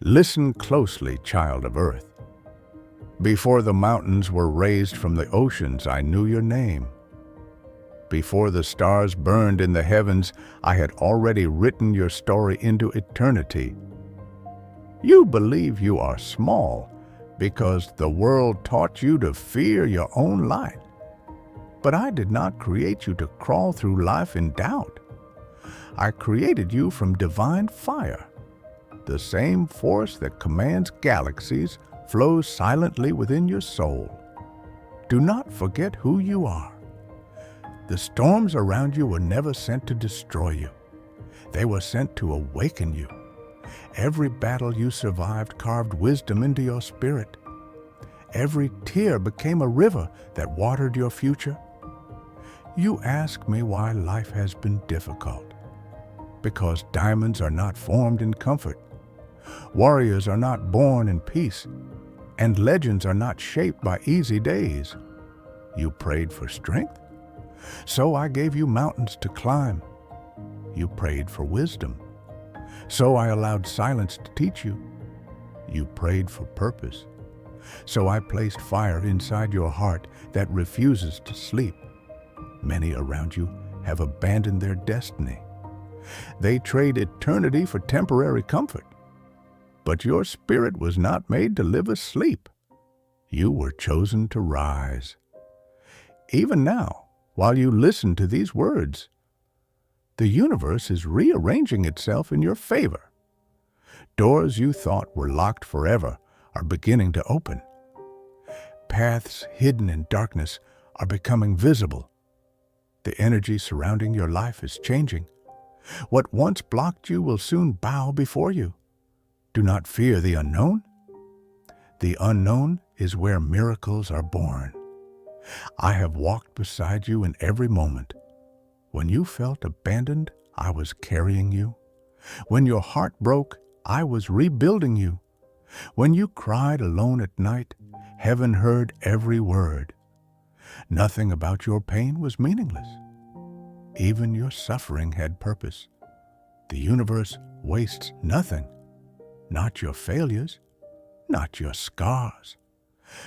Listen closely, child of earth. Before the mountains were raised from the oceans, I knew your name. Before the stars burned in the heavens, I had already written your story into eternity. You believe you are small because the world taught you to fear your own light. But I did not create you to crawl through life in doubt. I created you from divine fire. The same force that commands galaxies flows silently within your soul. Do not forget who you are. The storms around you were never sent to destroy you. They were sent to awaken you. Every battle you survived carved wisdom into your spirit. Every tear became a river that watered your future. You ask me why life has been difficult. Because diamonds are not formed in comfort. Warriors are not born in peace, and legends are not shaped by easy days. You prayed for strength, so I gave you mountains to climb. You prayed for wisdom, so I allowed silence to teach you. You prayed for purpose, so I placed fire inside your heart that refuses to sleep. Many around you have abandoned their destiny. They trade eternity for temporary comfort. But your spirit was not made to live asleep. You were chosen to rise. Even now, while you listen to these words, the universe is rearranging itself in your favor. Doors you thought were locked forever are beginning to open. Paths hidden in darkness are becoming visible. The energy surrounding your life is changing. What once blocked you will soon bow before you. Do not fear the unknown. The unknown is where miracles are born. I have walked beside you in every moment. When you felt abandoned, I was carrying you. When your heart broke, I was rebuilding you. When you cried alone at night, heaven heard every word. Nothing about your pain was meaningless. Even your suffering had purpose. The universe wastes nothing. Not your failures, not your scars,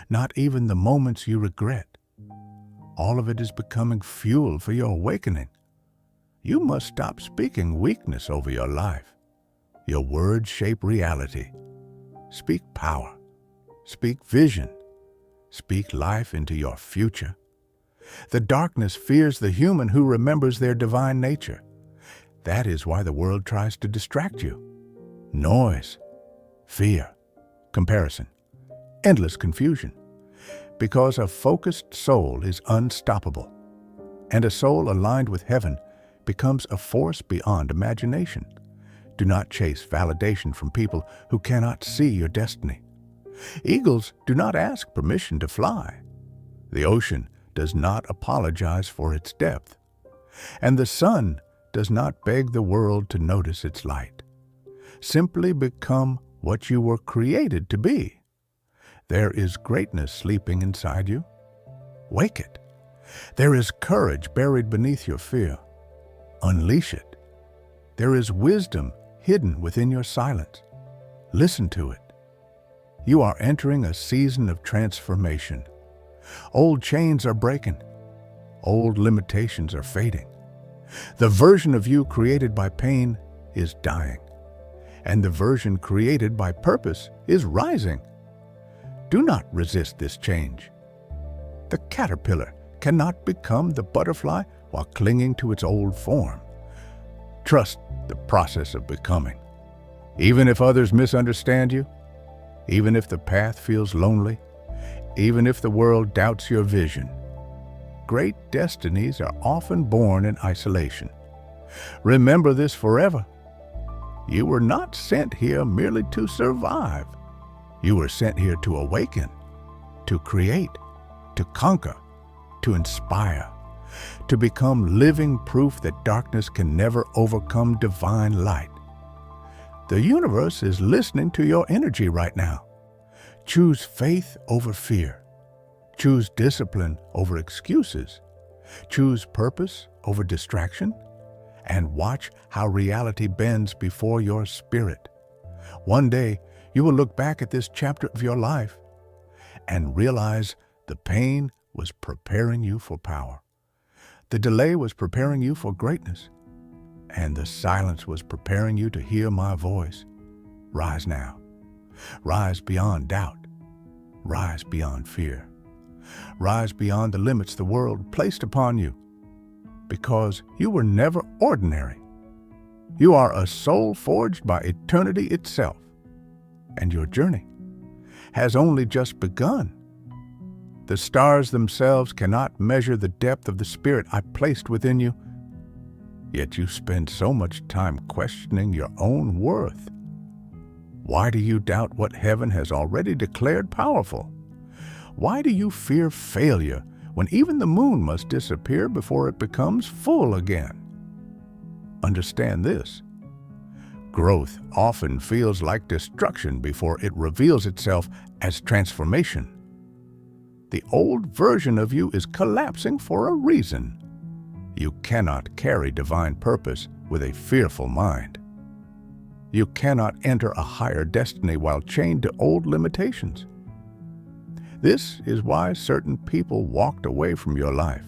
not even the moments you regret. All of it is becoming fuel for your awakening. You must stop speaking weakness over your life. Your words shape reality. Speak power. Speak vision. Speak life into your future. The darkness fears the human who remembers their divine nature. That is why the world tries to distract you. Noise, fear, comparison, endless confusion. Because a focused soul is unstoppable, and a soul aligned with heaven becomes a force beyond imagination. Do not chase validation from people who cannot see your destiny. Eagles do not ask permission to fly. The ocean does not apologize for its depth, and the sun does not beg the world to notice its light. Simply become what you were created to be. There is greatness sleeping inside you. Wake it. There is courage buried beneath your fear. Unleash it. There is wisdom hidden within your silence. Listen to it. You are entering a season of transformation. Old chains are breaking. Old limitations are fading. The version of you created by pain is dying, and the version created by purpose is rising. Do not resist this change. The caterpillar cannot become the butterfly while clinging to its old form. Trust the process of becoming. Even if others misunderstand you, even if the path feels lonely, even if the world doubts your vision, great destinies are often born in isolation. Remember this forever. You were not sent here merely to survive. You were sent here to awaken, to create, to conquer, to inspire, to become living proof that darkness can never overcome divine light. The universe is listening to your energy right now. Choose faith over fear. Choose discipline over excuses. Choose purpose over distraction. And watch how reality bends before your spirit. One day, You will look back at this chapter of your life and realize the pain was preparing you for power. The delay was preparing you for greatness. And the silence was preparing you to hear my voice. Rise now. Rise beyond doubt. Rise beyond fear. Rise beyond the limits the world placed upon you. Because you were never ordinary. You are a soul forged by eternity itself. And your journey has only just begun. The stars themselves cannot measure the depth of the spirit I placed within you. Yet you spend so much time questioning your own worth. Why do you doubt what heaven has already declared powerful? Why do you fear failure when even the moon must disappear before it becomes full again? Understand this. Growth often feels like destruction before it reveals itself as transformation. The old version of you is collapsing for a reason. You cannot carry divine purpose with a fearful mind. You cannot enter a higher destiny while chained to old limitations. This is why certain people walked away from your life.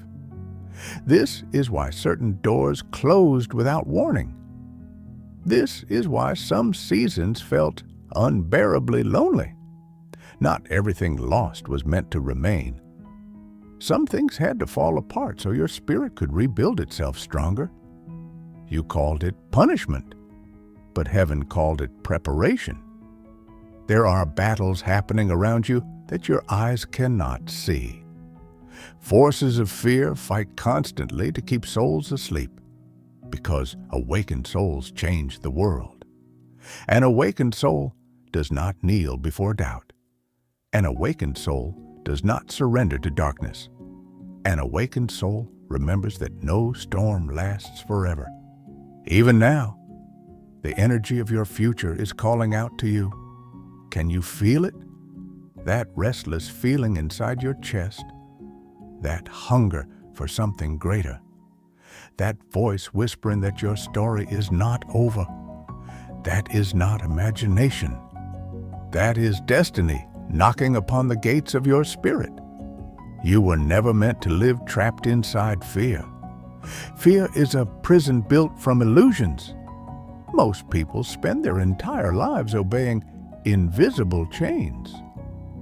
This is why certain doors closed without warning. This is why some seasons felt unbearably lonely. Not everything lost was meant to remain. Some things had to fall apart so your spirit could rebuild itself stronger. You called it punishment, but heaven called it preparation. There are battles happening around you that your eyes cannot see. Forces of fear fight constantly to keep souls asleep, because awakened souls change the world. An awakened soul does not kneel before doubt. An awakened soul does not surrender to darkness. An awakened soul remembers that no storm lasts forever. Even now, the energy of your future is calling out to you. Can you feel it? That restless feeling inside your chest, that hunger for something greater, that voice whispering that your story is not over. That is not imagination. That is destiny knocking upon the gates of your spirit. You were never meant to live trapped inside fear. Fear is a prison built from illusions. Most people spend their entire lives obeying invisible chains.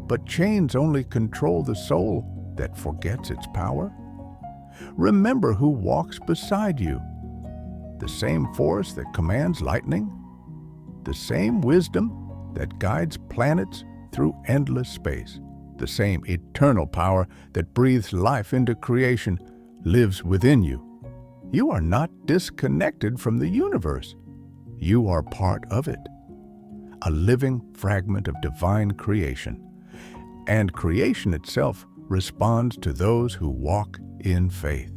But chains only control the soul that forgets its power. Remember who walks beside you. The same force that commands lightning. The same wisdom that guides planets through endless space. The same eternal power that breathes life into creation lives within you. You are not disconnected from the universe. You are part of it, a living fragment of divine creation. And creation itself responds to those who walk in faith.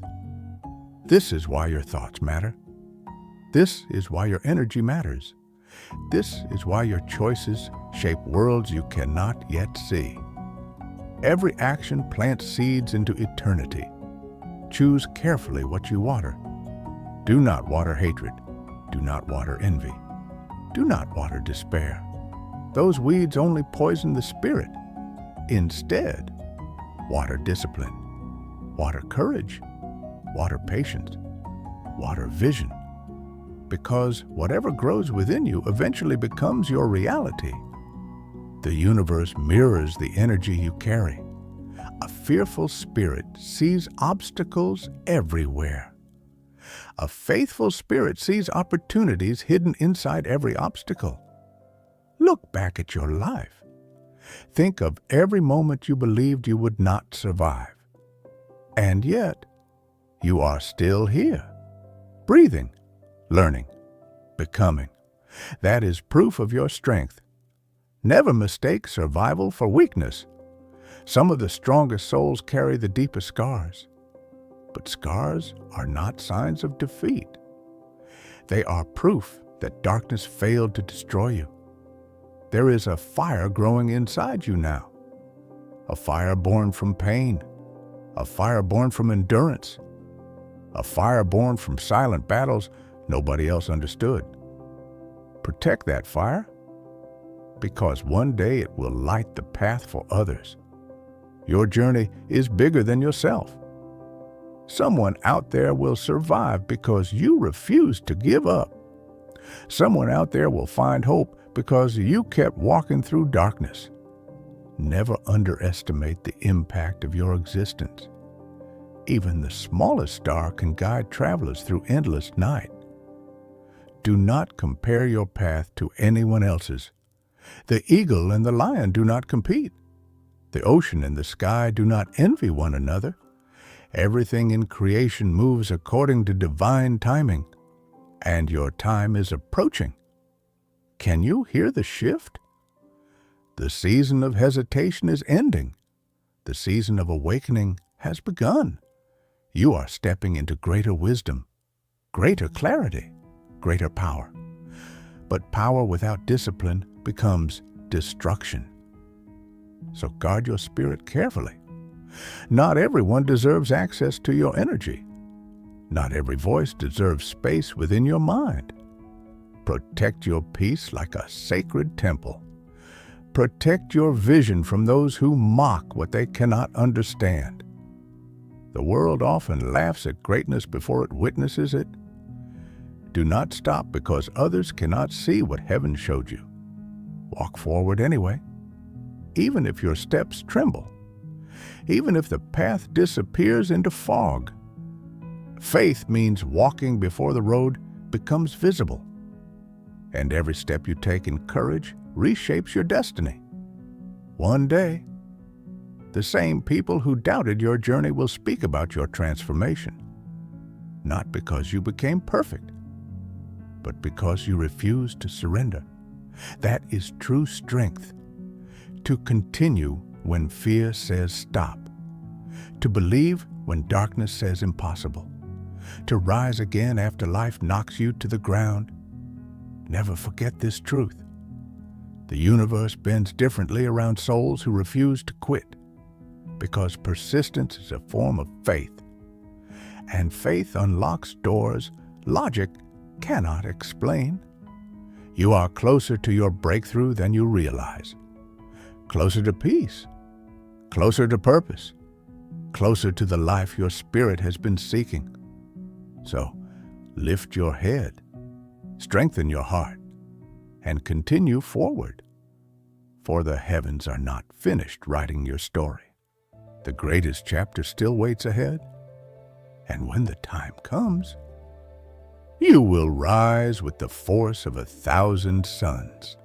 This is why your thoughts matter. This is why your energy matters. This is why your choices shape worlds you cannot yet see. Every action plants seeds into eternity. Choose carefully what you water. Do not water hatred. Do not water envy. Do not water despair. Those weeds only poison the spirit. Instead, water discipline. Water courage. Water patience. Water vision. Because whatever grows within you eventually becomes your reality. The universe mirrors the energy you carry. A fearful spirit sees obstacles everywhere. A faithful spirit sees opportunities hidden inside every obstacle. Look back at your life. Think of every moment you believed you would not survive. And yet, you are still here, breathing, learning, becoming. That is proof of your strength. Never mistake survival for weakness. Some of the strongest souls carry the deepest scars. But scars are not signs of defeat. They are proof that darkness failed to destroy you. There is a fire growing inside you now. A fire born from pain. A fire born from endurance. A fire born from silent battles nobody else understood. Protect that fire. because one day it will light the path for others. Your journey is bigger than yourself. Someone out there will survive because you refuse to give up. Someone out there will find hope because you kept walking through darkness. Never underestimate the impact of your existence. Even the smallest star can guide travelers through endless night. Do not compare your path to anyone else's. The eagle and the lion do not compete. The ocean and the sky do not envy one another. Everything in creation moves according to divine timing, and your time is approaching. Can you hear the shift? The season of hesitation is ending. The season of awakening has begun. You are stepping into greater wisdom, greater clarity, greater power. But power without discipline becomes destruction. So guard your spirit carefully. Not everyone deserves access to your energy. Not every voice deserves space within your mind. Protect your peace like a sacred temple. Protect your vision from those who mock what they cannot understand. The world often laughs at greatness before it witnesses it. Do not stop because others cannot see what heaven showed you. Walk forward anyway, even if your steps tremble, even if the path disappears into fog. Faith means walking before the road becomes visible, and every step you take in courage reshapes your destiny. One day, the same people who doubted your journey will speak about your transformation, not because you became perfect, but because you refused to surrender. That is true strength. To continue when fear says stop. To believe when darkness says impossible. To rise again after life knocks you to the ground. Never forget this truth. The universe bends differently around souls who refuse to quit, because persistence is a form of faith. And faith unlocks doors logic cannot explain. You are closer to your breakthrough than you realize. Closer to peace, closer to purpose, closer to the life your spirit has been seeking. So, lift your head, strengthen your heart, and continue forward. For the heavens are not finished writing your story. The greatest chapter still waits ahead. And when the time comes, you will rise with the force of 1,000 suns.